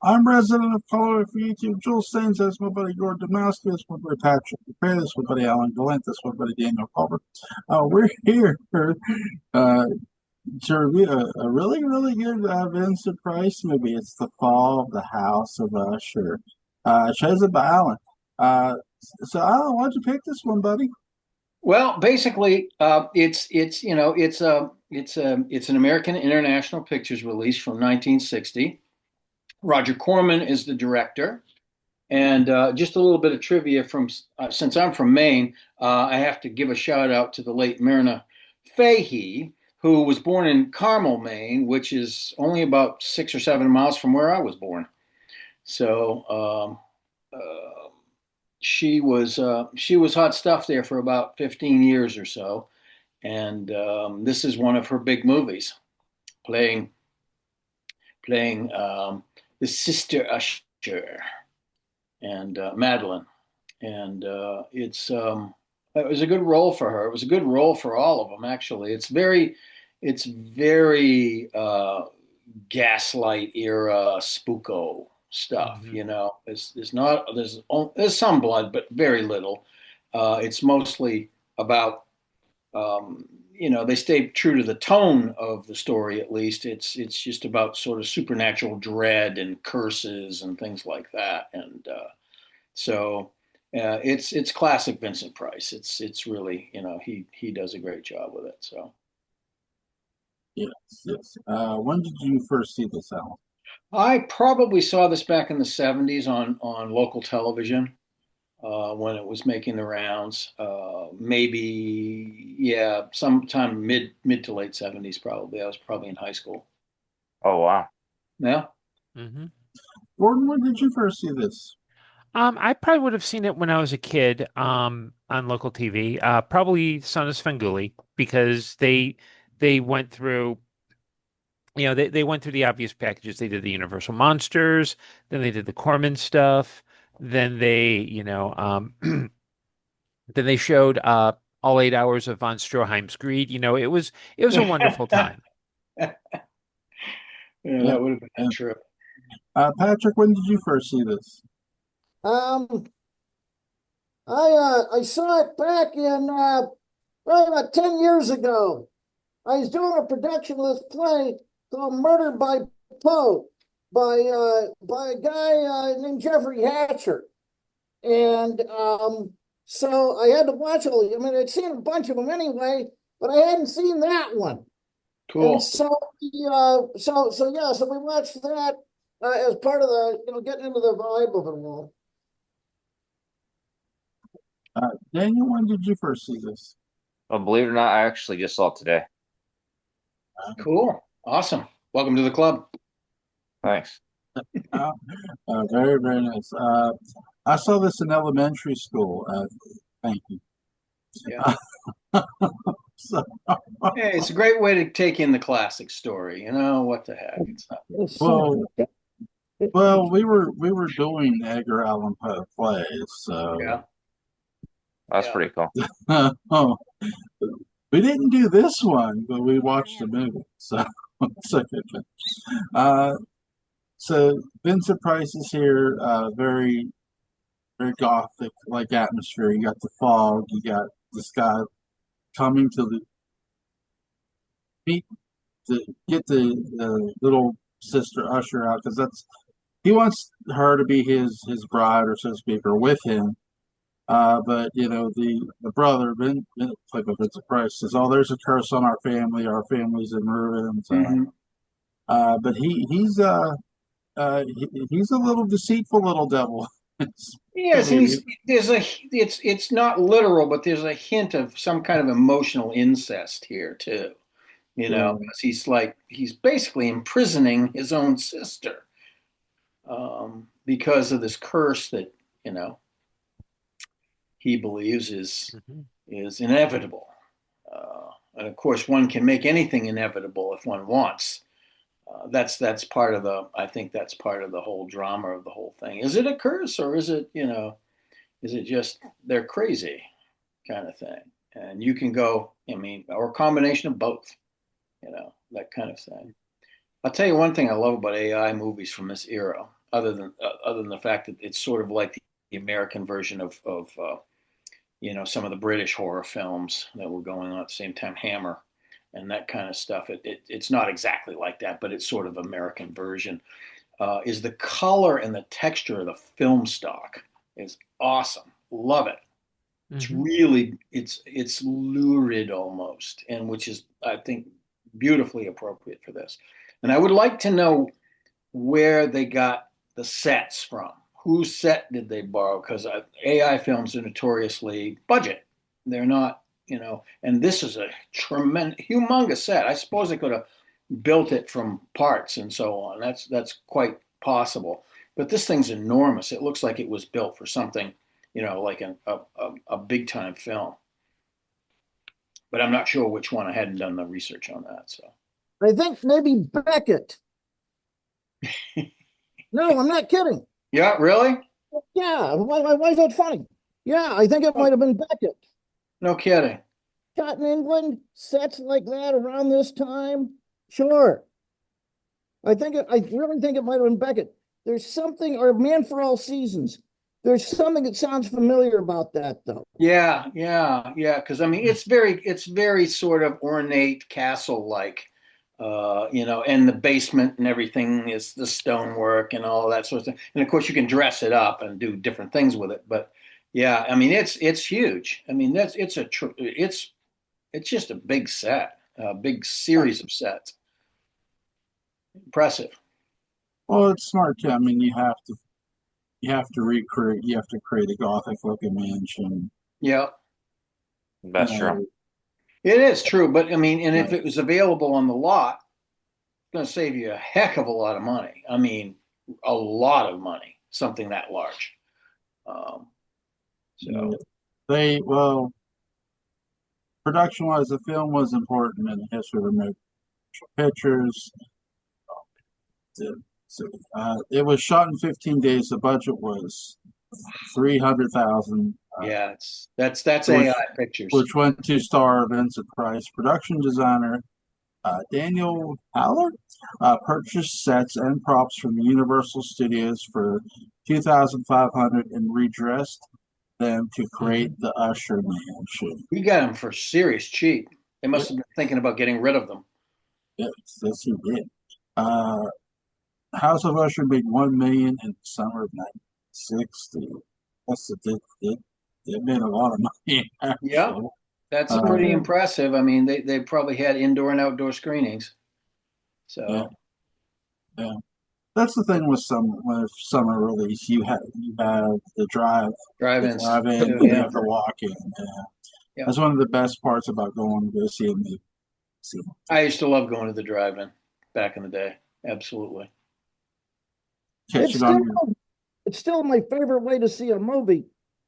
I'm resident of Colorado for YouTube. Joel Staines, that's my buddy Gordon Dymowski, that's my buddy Patrick McCray, that's my buddy Alan Gallant, that's my buddy Daniel Culver. We're here uh, to review a really, really good Vincent Price movie. It's The Fall of the House of Usher, chosen by Alan. So Alan, why'd you pick this one, buddy? Well, basically, it's an American International Pictures release from 1960. Roger Corman is the director, and just a little bit of trivia from since I'm from Maine, I have to give a shout out to the late Myrna Fahey, who was born in Carmel, Maine, which is only about 6 or 7 miles from where I was born. So she was hot stuff there for about 15 years or so, and this is one of her big movies, playing the sister Usher and Madeline, and it was a good role for her. It was a good role for all of them, actually. It's very Gaslight era spooko stuff. Mhm. You know, there's some blood, but very little. It's mostly about they stay true to the tone of the story. At least it's just about sort of supernatural dread and curses and things like that. And so it's classic Vincent Price. It's really he does a great job with it. So. Yes, yes. When did you first see this, Alan? I probably saw this back in the 70s on local television when it was making the rounds. Maybe, yeah, sometime mid to late 70s probably. I was probably in high school. Oh wow. Yeah. Hmm. Gordon, when did you first see this? I probably would have seen it when I was a kid, on local TV. Probably Son of Svengoolie because they went through, they went through the obvious packages. They did the Universal Monsters, then they did the Corman stuff, then then they showed all 8 hours of Von Stroheim's Greed. It was a wonderful time. Yeah, Yeah. that would have been true. Patrick, when did you first see this? Um, I saw it back in probably about 10 years ago. I was doing a production of this play called Murder by Poe by a guy named Jeffrey Hatcher. And so I had to watch all. I mean, I'd seen a bunch of them anyway, but I hadn't seen that one. And Cool. so we watched that as part of the getting into the vibe of it all. Daniel, when did you first see this? Well, believe it or not, I actually just saw it today. Cool. Awesome. Welcome to the club. Thanks. Uh, Very, very nice. I saw this in elementary school. Thank you. Yeah. So, Hey, it's a great way to take in the classic story. What the heck? It's not. well, well, we were doing Edgar Allan Poe plays, so Yeah. That's Yeah. pretty cool. oh, we didn't do this one, but we watched the movie. So, it's a good thing. Uh, so Vincent Price is here. Very, very gothic like atmosphere. You got the fog. You got this guy coming to the meet to get the little sister Usher out because he wants her to be his bride or so to speak or with him. But the brother played by Vincent Price says, "Oh, there's a curse on our family. Our family's in ruins." Mhm. But he's a little deceitful little devil. It's Yes, and pretty. it's not literal, but there's a hint of some kind of emotional incest here too. Yeah. 'Cause he's basically imprisoning his own sister because of this curse that you know he believes Mhm. is inevitable. And of course, one can make anything inevitable if one wants. That's part of the. I think that's part of the whole drama of the whole thing. Is it a curse or is it just they're crazy kind of thing? And you can go. I mean, or a combination of both. That kind of thing. I'll tell you one thing I love about AI movies from this era. other than the fact that it's sort of like the American version of some of the British horror films that were going on at the same time, Hammer and that kind of stuff. It's not exactly like that, but it's sort of American version. Is the color and the texture of the film stock is awesome. Love it. It's really it's lurid almost, and which is, I think, beautifully appropriate for this. And I would like to know where they got the sets from. Whose set did they borrow? Because AI films are notoriously budget. They're not, and this is a humongous set. I suppose they could have built it from parts and so on. That's quite possible. But this thing's enormous. It looks like it was built for something, like a big time film. But I'm not sure which one. I hadn't done the research on that. So I think maybe Beckett. No, I'm not kidding. Yeah, really? Yeah. Why is that funny? Yeah, I think it might have been Beckett. No kidding. Shot in England, sets like that around this time. Sure. I really think it might have been Beckett. There's something, or Man for All Seasons. There's something that sounds familiar about that, though. Yeah. Because I mean, it's very sort of ornate, castle-like, and the basement and everything is the stonework and all that sort of thing. And of course, you can dress it up and do different things with it. But yeah, I mean, it's huge. I mean, it's just a big set, a big series of sets. Impressive. Well, it's smart too. I mean, you have to create a Gothic looking mansion. Yeah, That's true. it is true. But I mean, and if it was available on the lot, it's going to save you a heck of a lot of money. I mean, a lot of money, something that large. Production wise, the film was important in the history of motion pictures. It was shot in 15 days. The budget was 300,000. Yeah, that's AI pictures. Which went to star Vincent Price. Production designer Daniel Haller purchased sets and props from Universal Studios for 2,500 and redressed them to create the Usher mansion. He got them for serious cheap. They must have been thinking about getting rid of them. Yes, he did. House of Usher made $1 million in the summer of 1960. They made a lot of money. Actually. Yeah, that's pretty impressive. I mean, they probably had indoor and outdoor screenings. So yeah. That's the thing with summer release. You have the drive-ins. You have to walk in. Yeah. That's one of the best parts about going to go see a movie. I used to love going to the drive-in back in the day. Absolutely. It's still my favorite way to see a movie.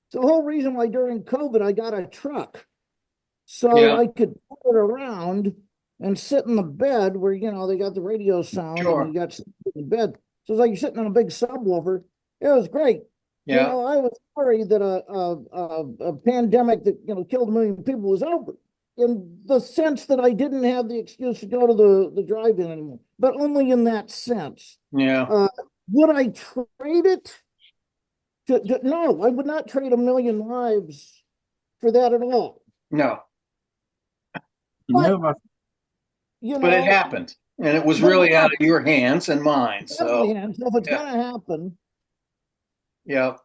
It's the whole reason why during COVID I got a truck. So I could pull it around and sit in the bed where, they got the radio sound and you got to sit in the bed. So it's like you're sitting on a big subwoofer. It was great. Yeah. I was worried that a pandemic that, killed 1 million people was over, in the sense that I didn't have the excuse to go to the drive-in anymore, but only in that sense. Yeah. Would I trade it? No, I would not trade 1 million lives for that at all. No. But it happened, and it was really out of your hands and mine. So if it's gonna happen. Yeah.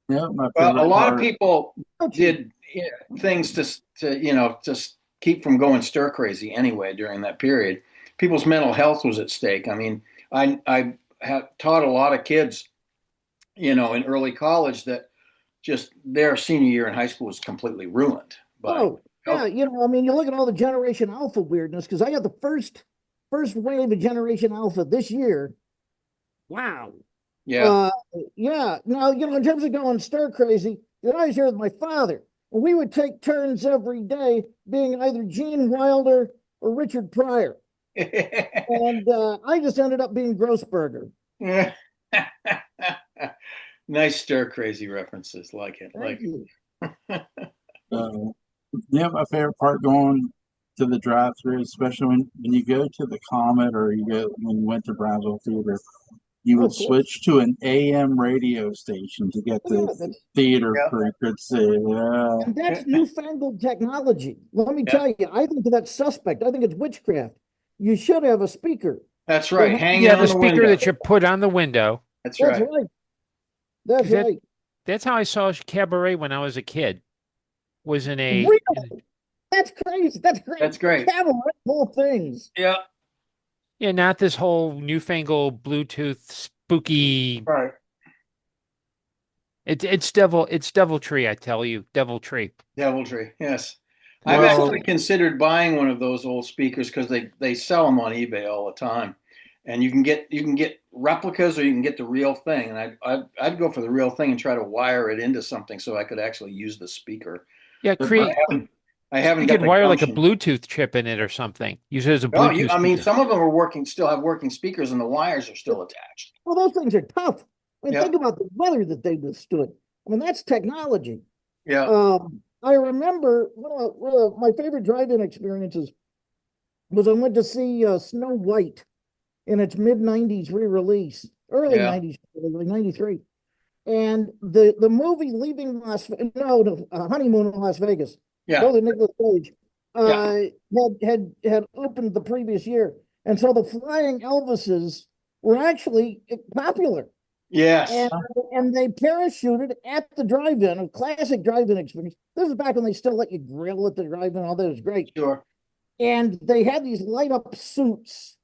Yeah. Well, a lot of people did things to just keep from going stir crazy anyway during that period. People's mental health was at stake. I mean, I have taught a lot of kids, in early college that just their senior year in high school was completely ruined. Yeah, you look at all the Generation Alpha weirdness, because I got the first wave of Generation Alpha this year. Wow. Yeah. Now, in terms of going stir crazy, I was here with my father. And we would take turns every day being either Gene Wilder or Richard Pryor. And I just ended up being Grossberger. Nice stir crazy references. Like it. Thank you. My favorite part going to the drive-through, especially when you go to the Comet or when you went to Brownsville Theater, You would Of course. switch to an AM radio station to get Yeah, the that's, theater Yeah. frequency. Yeah. and that's newfangled technology. Let me Yeah. tell you, I think that's suspect. I think it's witchcraft. You should have a speaker. That's right. Hanging Yeah, on the the speaker window. that you put on the window. That's That's right. right. That's That- right. That's how I saw Cabaret when I was a kid. Was in a Really? That's crazy. That's great. That's great. Cabaret whole things. Yeah. yeah, not this whole newfangled Bluetooth spooky. Right. It's deviltry, I tell you, deviltry. Deviltry. Yes. I've Well, actually considered buying one of those old speakers because they sell them on eBay all the time, and you can get replicas or you can get the real thing. And I'd go for the real thing and try to wire it into something so I could actually use the speaker. Yeah, But create. I haven't You got could the wire like a gumption. Bluetooth chip in it or something. Use it as a No, Bluetooth. I mean, speaker. some of them are working, still have working speakers, and the wires are still attached. Well, those things are tough. I mean, Yeah. think about the weather that they withstood. I mean, that's technology. Yeah. I remember one of my favorite drive-in experiences was I went to see Snow White in its mid-90s re-release, early Yeah. 90s, like 93. And the movie Leaving Honeymoon in Las Vegas, Yeah. both with Nicolas Cage, Yeah. had opened the previous year. And so the Flying Elvises were actually popular. Yes. And they parachuted at the drive-in, a classic drive-in experience. This is back when they still let you grill at the drive-in. All that was great. Sure. And they had these light-up suits,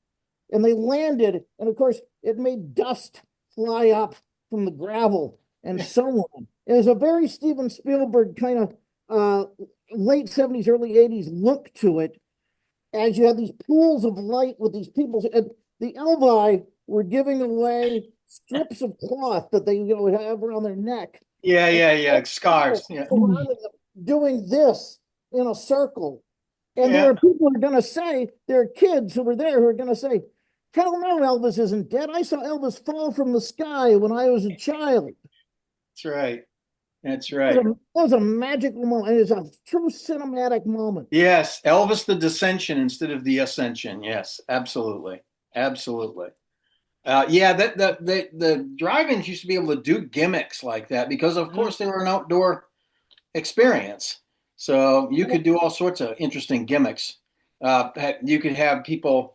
and they landed, and of course, it made dust fly up from the gravel and so on. It was a very Steven Spielberg kind of late 70s, early 80s look to it, as you had these pools of light with these people. And the Elvi were giving away strips of cloth that they would have around their neck. Yeah. Scarves. Yeah. Doing this in a circle. And Yeah. there are people who are going to say, there are kids who were there who are going to say, hell no, Elvis isn't dead. I saw Elvis fall from the sky when I was a child. That's right. That's It right. was a magical moment. It is a true cinematic moment. Yes, Elvis the Descension instead of the Ascension. Yes, absolutely, absolutely. Yeah, the drive-ins used to be able to do gimmicks like that because, of course, they were an outdoor experience. So you could do all sorts of interesting gimmicks. You could have people,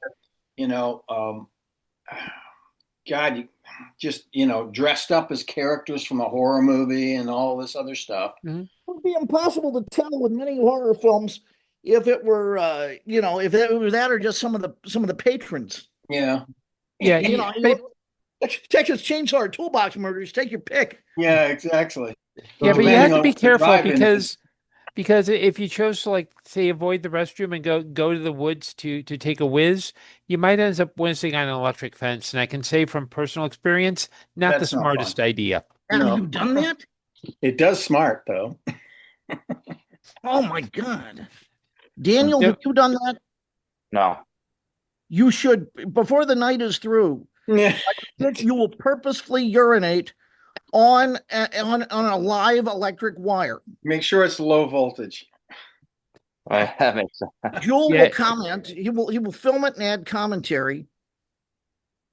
dressed up as characters from a horror movie and all this other stuff. It would be impossible to tell with many horror films if it were, if it was that or just some of the patrons. Yeah. Yeah, Texas Chainsaw or Toolbox Murders, take your pick. Yeah, exactly. yeah, but you Depending have to on be the careful drive-in. because if you chose to, like, say, avoid the restroom and go to the woods to take a whiz, you might end up whizzing on an electric fence. And I can say from personal experience, not the That's not smartest fun. idea. Have No. you done that? It does smart though. Oh my God. Daniel, Yep. have you done that? No. You should, before the night is through, Yeah. you will purposefully urinate on a live electric wire. Make sure it's low voltage. That makes sense. Joel Yeah. will comment. He will film it and add commentary.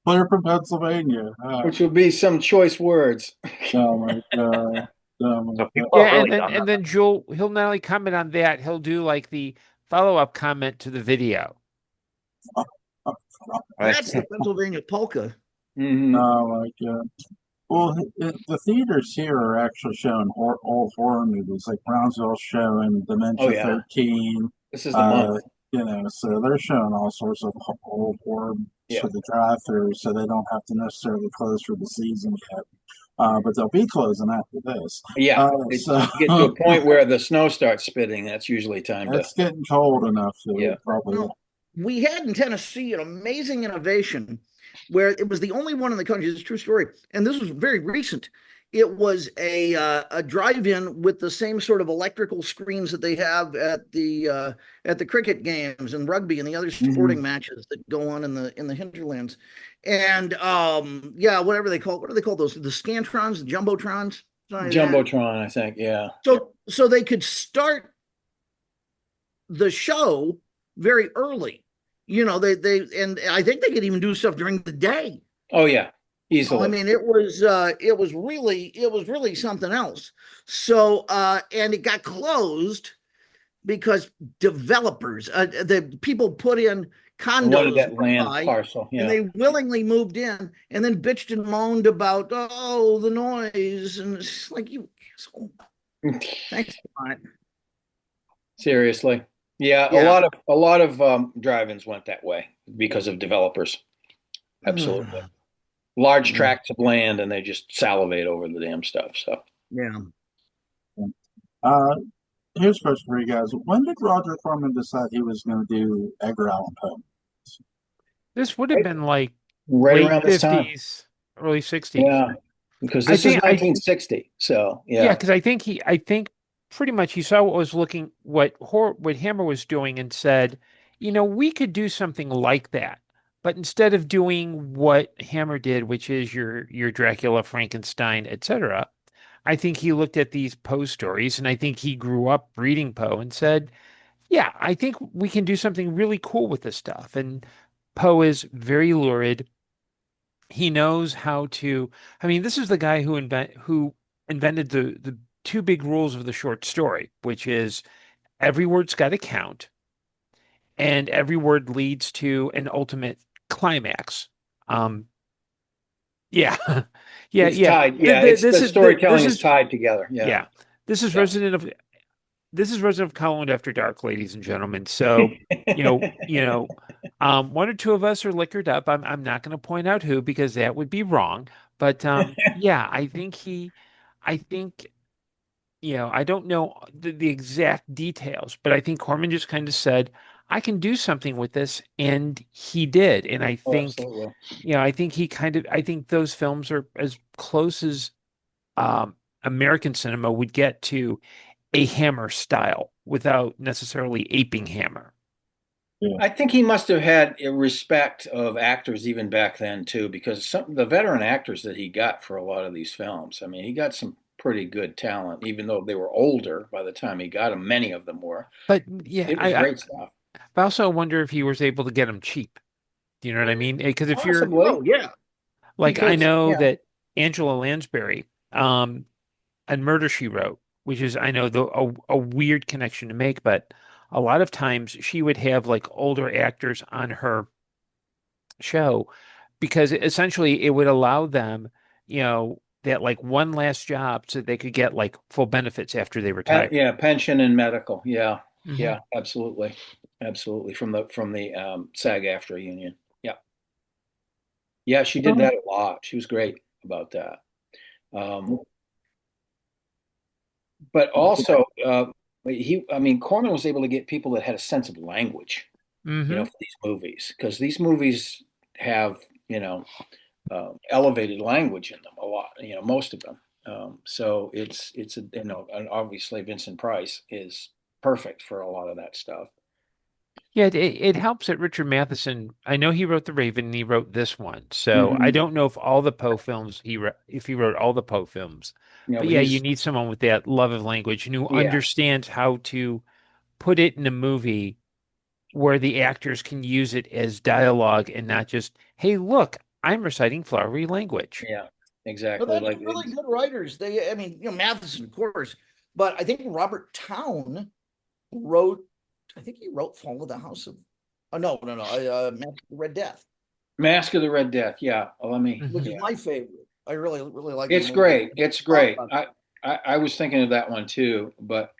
Clear from Pennsylvania. Which will be some choice words. Oh my God. Oh my So God. people have Yeah, really done and that. then Joel, he'll not only comment on that, he'll do like the follow-up comment to the video. Right? That's the Pennsylvania polka. Mhm. Oh my God. Well, the theaters here are actually showing old horror movies, like Brownsville showing Dementia Oh, yeah. 13. This is the month. So they're showing all sorts of old horror Yeah. for the drive-through, so they don't have to necessarily close for the season yet. But they'll be closing after this. Yeah. So You get to a point where the snow starts spitting. That's usually time to. it's getting cold enough to Yeah. probably. No, we had in Tennessee an amazing innovation where it was the only one in the country. It's a true story, and this was very recent. It was a drive-in with the same sort of electrical screens that they have at the cricket games and rugby and the other sporting matches that go on in the hinterlands. And whatever they call, what do they call those? The Scantrons, the Jumbotrons? Something like that. Jumbotron, I think. Yeah. So they could start the show very early. They and I think they could even do stuff during the day. Oh, yeah. easily. I mean, it was really something else. So, and it got closed because developers, the people put in Wanted condos that land nearby, parcel. and Yeah. they willingly moved in, and then bitched and moaned about the noise, and it's like you asshole. Thanks a lot. Seriously. Yeah, Yeah. a lot of drive-ins went that way because of developers. Absolutely. Large tracts of land, and they just salivate over the damn stuff. So Yeah. Uh, Here's a question for you guys. When did Roger Corman decide he was going to do Edgar Allan Poe? This would have been like right late around this time. 50s, early 60s. Yeah, because I this is think 1960. So yeah, yeah. because I think pretty much he saw what Hammer was doing and said, we could do something like that. But instead of doing what Hammer did, which is your Dracula, Frankenstein, etc., I think he looked at these Poe stories, and I think he grew up reading Poe and said, yeah, I think we can do something really cool with this stuff. And Poe is very lurid. He knows how to. I mean, this is the guy who invented the two big rules of the short story, which is every word's got to count, and every word leads to an ultimate climax. Um, yeah, yeah, It's yeah. tied. Yeah, it's This the is storytelling is tied together. Yeah. yeah. This is Yeah. This is Resident of Colland After Dark, ladies and gentlemen. So, one or two of us are liquored up. I'm not going to point out who because that would be wrong. But yeah, I think, I don't know the exact details, but I think Corman just kind of said, I can do something with this, and he did. And I Oh, think, absolutely. I think those films are as close as American cinema would get to a Hammer style without necessarily aping Hammer. I think he must have had a respect of actors even back then too, because the veteran actors that he got for a lot of these films. I mean, he got some pretty good talent, even though they were older by the time he got them. Many of them were. But yeah, It was great stuff. I also wonder if he was able to get them cheap. Do you know what I mean? Because if you're Possibly. Yeah. like, I Because know yeah, that Angela Lansbury, and Murder She Wrote, which is I know a weird connection to make, but a lot of times she would have like older actors on her show because essentially it would allow them, that like one last job so they could get like full benefits after they retire. yeah, pension and medical. Yeah, Mhm. yeah, absolutely, absolutely. From the SAG-AFTRA union. Yeah, yeah, she did that a lot. She was great about that. But also, I mean, Corman was able to get people that had a sense of language, Mm-hmm. for these movies, because these movies have, elevated language in them a lot, most of them. So and obviously Vincent Price is perfect for a lot of that stuff. Yeah, it helps that Richard Matheson, I know he wrote The Raven and he wrote this one. So I Mhm. don't know if all the Poe films if he wrote all the Poe films. But But yeah, you need someone with that love of language and who yeah, understands how to put it in a movie where the actors can use it as dialogue and not just, hey, look, I'm reciting flowery language. yeah, But exactly. that's Like really good writers. I mean, Matheson, of course, but I think Robert Towne wrote. I think he wrote "Fall of the House of." Oh no, Red Death, Mask of the Red Death. Yeah, which Mhm. is my favorite. I really, really like the It's movie. great. It's great. I was thinking of that one too, but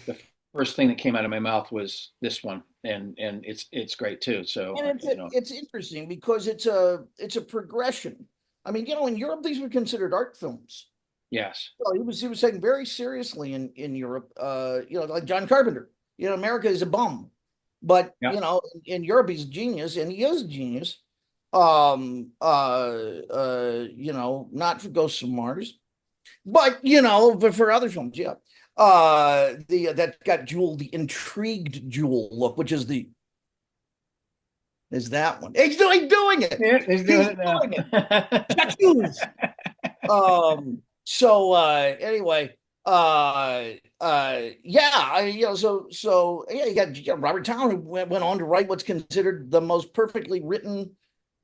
the first thing that came out of my mouth was this one, and it's great too. So And it's interesting because it's a progression. I mean, in Europe these were considered art films. yes, Well, he was taken very seriously in Europe. Like John Carpenter. America is a bum, but yeah, in Europe he's a genius, and he is a genius. Not for Ghosts of Mars, but for other films, yeah. That got Jewel, the intrigued Jewel look, which is that one. He's doing it. yeah, he's doing it now. Doing it. Tattoos. So anyway, so yeah, you got Robert Towne, who went on to write what's considered the most perfectly written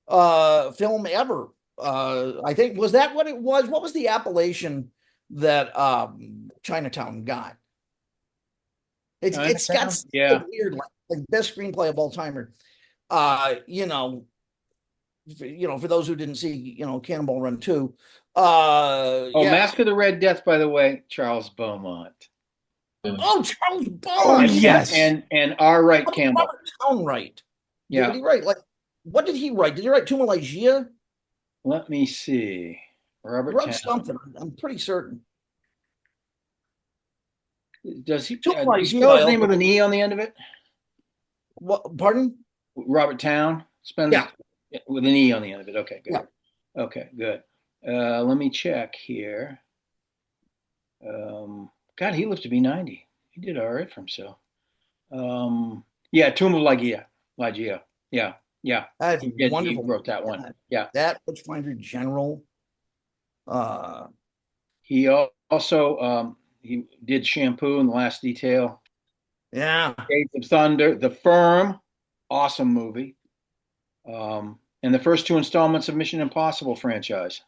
film ever, I think, was that what it was? What was the appellation that Chinatown got? It's got Yeah. weird, like best screenplay of all time. For those who didn't see, Cannonball Run 2. Mask of the Red Death, by the way, Charles Beaumont. Oh, Charles Bond. Oh, yes. And R. Wright Campbell. Robert Townwright. Yeah. Did he write? What did he write? Did he write Tomb of Lygia? Let me see. Robert He wrote Town. something. I'm pretty certain. Does he Tomb of Lygia, spell his name with an E on the end of it? What? Pardon? Robert Town spells with an E on the end of it. Okay, good. Yeah. Okay, good. Let me check here. God, he lived to be 90. He did all right for himself. Yeah, Tomb of Lygia. Yeah. That's He wonderful. wrote that one. Yeah. That Witchfinder General. He also he did Shampoo and The Last Detail. Yeah. Gates of Thunder, The Firm, awesome movie. And the first 2 installments of Mission Impossible franchise.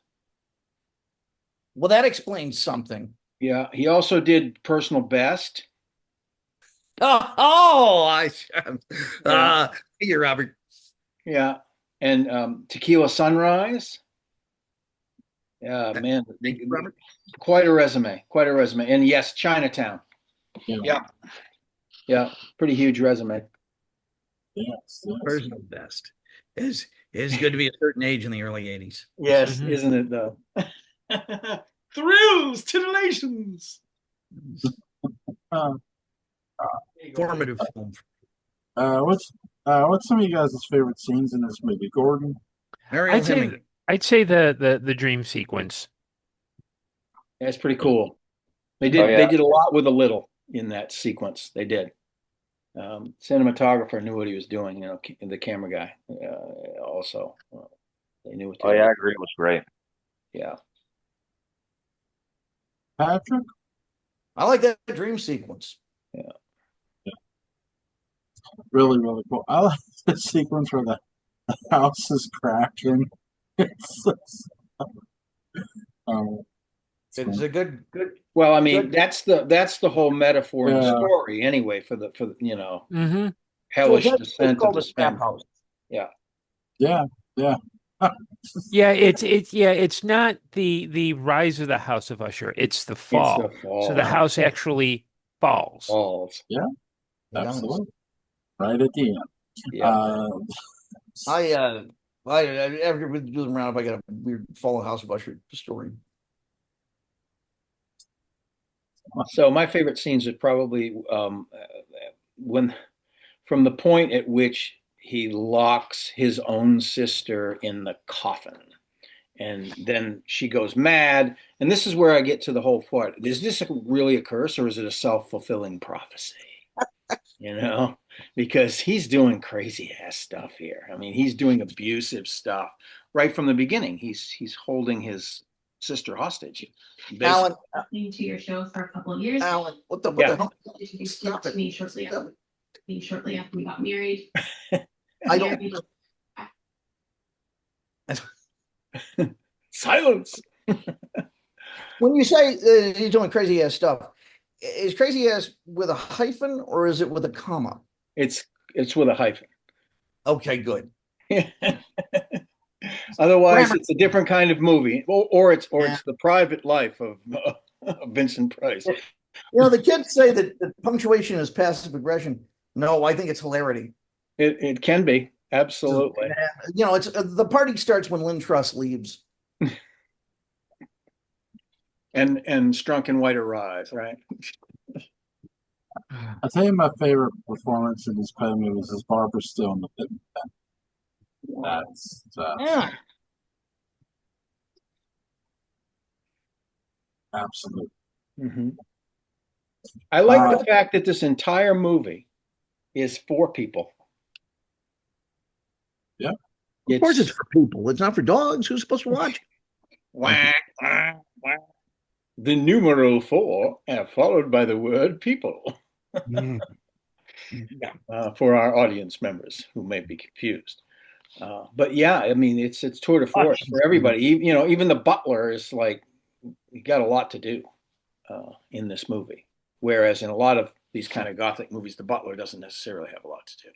Well, that explains something. Yeah, he also did Personal Best. Here, Robert. Yeah, and Tequila Sunrise. Yeah, man, Robert. quite a resume. And yes, Chinatown. Yeah, pretty huge resume. Yes. Personal Best is good to be a certain age in the early 80s. Yes, isn't it though? Thrills, titillations. Formative film. What's some of you guys' favorite scenes in this movie, Gordon? I'd say the dream sequence. That's pretty cool. They did a lot with a little in that sequence. They did. Cinematographer knew what he was doing. The camera guy also. They knew what. I agree. It was great. Yeah. Patrick? I like that dream sequence. Yeah. Really, really cool. I like the sequence where the house is cracking. It's It's a good. Well, I mean, that's the whole metaphor in the story anyway for the hellish descent of the spam house. Yeah. Yeah. It's not the rise of the House of Usher, it's the fall. It's the fall. So the house actually falls. Yeah. Absolutely. Right at the end. Yeah. After we do the roundup, I got a weird Fallen House of Usher story. So my favorite scenes are probably when, from the point at which he locks his own sister in the coffin, and then she goes mad. And this is where I get to the whole part. Is this really a curse, or is it a self-fulfilling prophecy? Because he's doing crazy ass stuff here. I mean, he's doing abusive stuff right from the beginning. He's holding his sister hostage. Alan, listening to your show for a couple of years. Alan, what the hell? Introduced to me shortly after we got married. I don't. Silence. When you say he's doing crazy ass stuff, is crazy ass with a hyphen or is it with a comma? It's with a hyphen. Okay, good. Otherwise, it's a different kind of movie, or it's the private life of Vincent Price. The kids say that punctuation is passive aggression. No, I think it's hilarity. It can be, absolutely. It's the party starts when Lynn Truss leaves. And Strunk and White arrive, right? I tell you, my favorite performance in these play movies is Barbara Steele in The Pit and Pen. That's absolute. Mm-hmm. I like the fact that this entire movie is for people. Yeah. Of course it's for people. It's not for dogs. Who's supposed to watch? The numeral 4, followed by the word people. For our audience members who may be confused. But yeah, I mean, it's tour de force for everybody. You know, even the butler is like, he got a lot to do in this movie. Whereas in a lot of these kind of gothic movies, the butler doesn't necessarily have a lot to do.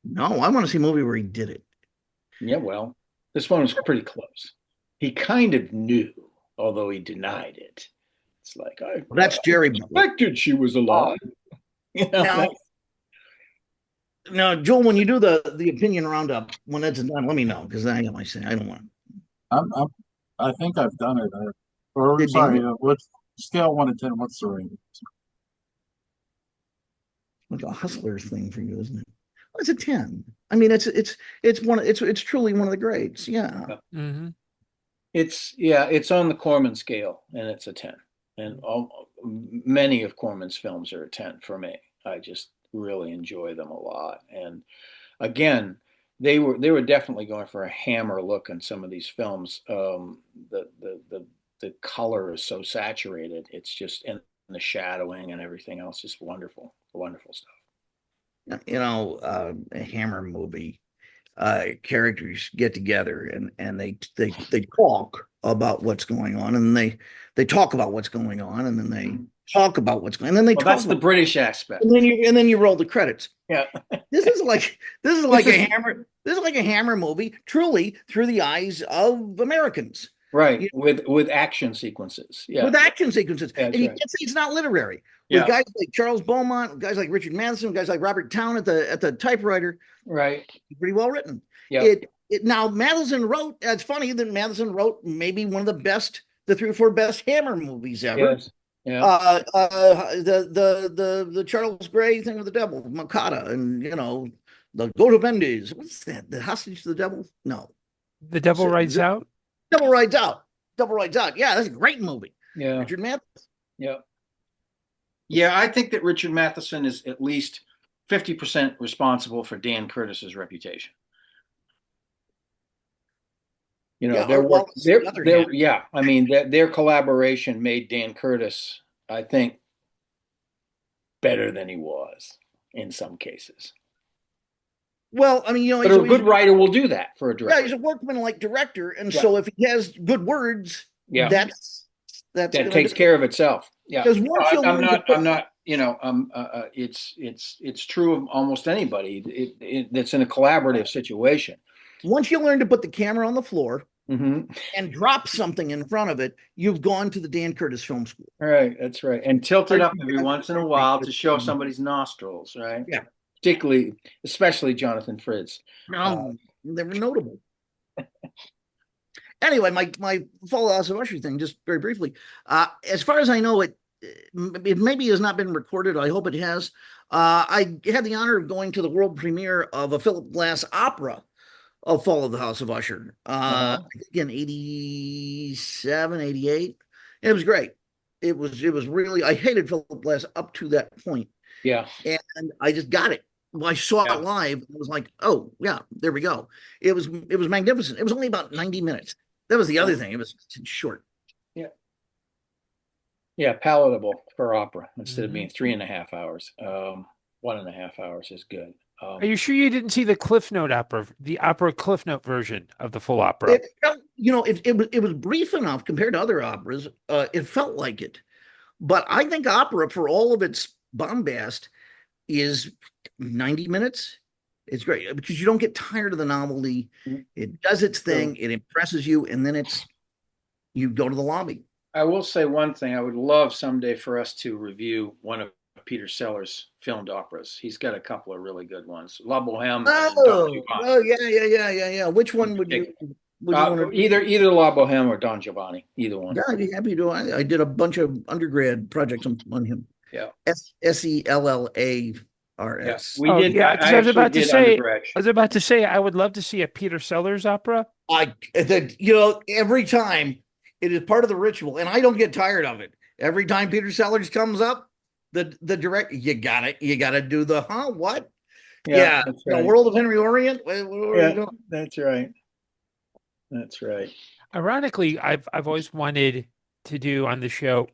No, I want to see a movie where he did it. Yeah, well, this one was pretty close. He kind of knew, although he denied it. It's like, I Well, that's Jerry Butler. suspected she was alive. You know, Now, Joel, when you do the opinion roundup, when it's done, let me know because I got my say. I don't want to. I think I've done it. Or Did sorry, you? what scale 1 to 10? What's the rating? Like a hustler's thing for you, isn't it? Well, it's a 10. I mean, it's truly one of the greats. Yeah. Mm-hmm. it's on the Corman scale, and it's a 10. And many of Corman's films are a 10 for me. I just really enjoy them a lot. And again, they were definitely going for a hammer look in some of these films. The color is so saturated. It's just, and the shadowing and everything else, just wonderful stuff. You know, a Hammer movie, characters get together and they talk about what's going on, and they talk about what's going on, and then they talk about what's going on, and then they Well, talk that's the British aspect. and then you roll the credits. Yeah. This is like a Hammer movie, truly through the eyes of Americans. Right, You know, with action sequences. Yeah. with action sequences. Yeah, And you right. can't say it's not literary. Yeah. With guys like Charles Beaumont, with guys like Richard Matheson, guys like Robert Towne at the typewriter, Right. pretty well written. Yeah. Now Matheson wrote, it's funny that Matheson wrote maybe one of the 3 or 4 best Hammer movies ever. Yes. Yeah. The Charles Gray thing with the devil, Makata, and the Goat of Mendes. What's that? The Hostage to the Devil? No. The Devil Rides Out? Devil Rides Out. Devil Rides Out. Yeah, that's a great movie. Yeah. Richard Matheson. Yeah. Yeah, I think that Richard Matheson is at least 50% responsible for Dan Curtis's reputation. You know, I mean, their collaboration made Dan Curtis, I think, better than he was in some cases. Well, I mean, but a good writer will do that for a director. Yeah, he's a workman-like director, and so if he has good words, that takes care of itself. Yeah, because I'm not. It's true of almost anybody that's in a collaborative situation. Once you learn to put the camera on the floor and drop something in front of it, you've gone to the Dan Curtis Film School. All right, that's right. And tilt it up every once in a while to show somebody's nostrils, right? Yeah. Especially Jonathan Fritz. No, they were notable. Anyway, my Fall House of Usher thing, just very briefly. As far as I know, it maybe has not been recorded. I hope it has. I had the honor of going to the world premiere of a Philip Glass opera of Fall of the House of Usher. I think in 87, 88. It was great. It was really, I hated Philip Glass up to that point. Yeah. And I just got it. When I saw it live, I was like, oh yeah, there we go. It was magnificent. It was only about 90 minutes. That was the other thing. It was short. Yeah. Yeah, palatable for opera instead of being 3.5 hours. 1.5 hours is good. Are you sure you didn't see the Cliff Note opera, the opera Cliff Note version of the full opera? It felt, it was brief enough compared to other operas. It felt like it, but I think opera, for all of its bombast, is 90 minutes. It's great because you don't get tired of the novelty. It does its thing. It impresses you, and then you go to the lobby. I will say one thing. I would love someday for us to review one of Peter Sellers' filmed operas. He's got a couple of really good ones. La Boheme. Yeah. Which one would you want to either La Boheme or Don Giovanni? Either one. Yeah, I'd be happy to. I did a bunch of undergrad projects on him. Yeah. SELLARS. We did. Yeah, I was about to say I would love to see a Peter Sellers opera. Every time it is part of the ritual, and I don't get tired of it. Every time Peter Sellers comes up, the director, you got to do the what? Yeah, right. The World of Henry Orient. That's right. That's right. Ironically, I've always wanted to do on the show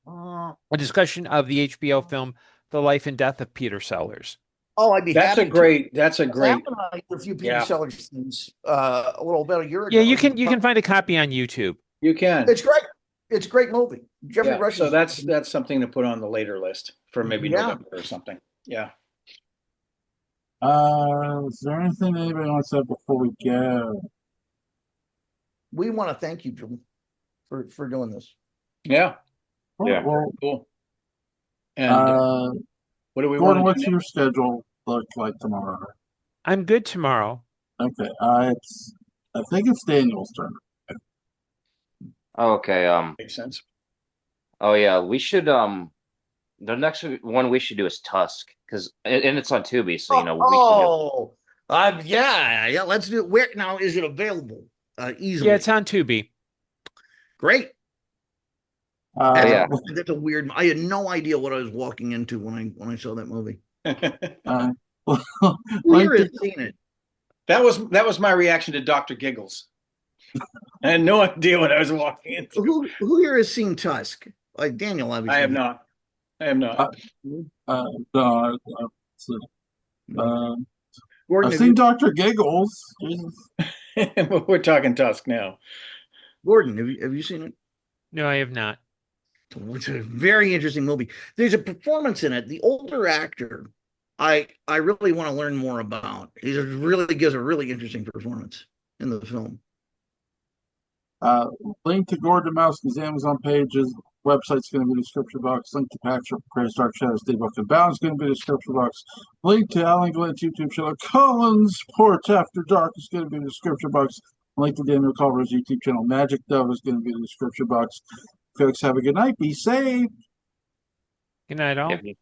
a discussion of the HBO film The Life and Death of Peter Sellers. Oh, I'd be happy to. That's a great. Alan and I did a few Peter Yeah. Sellers things a little about a year ago. Yeah, you can find a copy on YouTube. You can. It's great. It's a great movie. Jeffrey Yeah, Rush. so that's something to put on the later list for maybe Yeah. November or something. Yeah. Is there anything anybody wants to say before we go? We want to thank you, Jim, for doing this. Yeah. Yeah. Well, Cool. And what do we Gordon, want what's to do? your schedule look like tomorrow? I'm good tomorrow. Okay, I think it's Daniel's turn. Okay. Makes sense. Oh yeah, we should. The next one we should do is Tusk, because and it's on Tubi, so we can do. Yeah. Let's do it. Where now is it available? Easily. Yeah, it's on Tubi. Great. Yeah. That's a weird. I had no idea what I was walking into when I saw that movie. Who here has seen it? That was my reaction to Dr. Giggles. I had no idea what I was walking into. Who here has seen Tusk? Like Daniel, obviously. I have not. No, Gordon, I've seen Dr. Giggles. We're talking Tusk now. Gordon, have you seen it? No, I have not. It's a very interesting movie. There's a performance in it. The older actor, I really want to learn more about. He really gives a really interesting performance in the film. Link to Gordon Dymowski's Amazon pages. Website's going to be in the description box. Link to Patrick McCray's Dark Shadows Day Book and Bound is going to be in the description box. Link to Alan Gallant's YouTube channel. Collins Porch After Dark is going to be in the description box. Link to Daniel Culver's YouTube channel. Magic Dove is going to be in the description box. Folks, have a good night. Be safe. Good night, all. Yeah.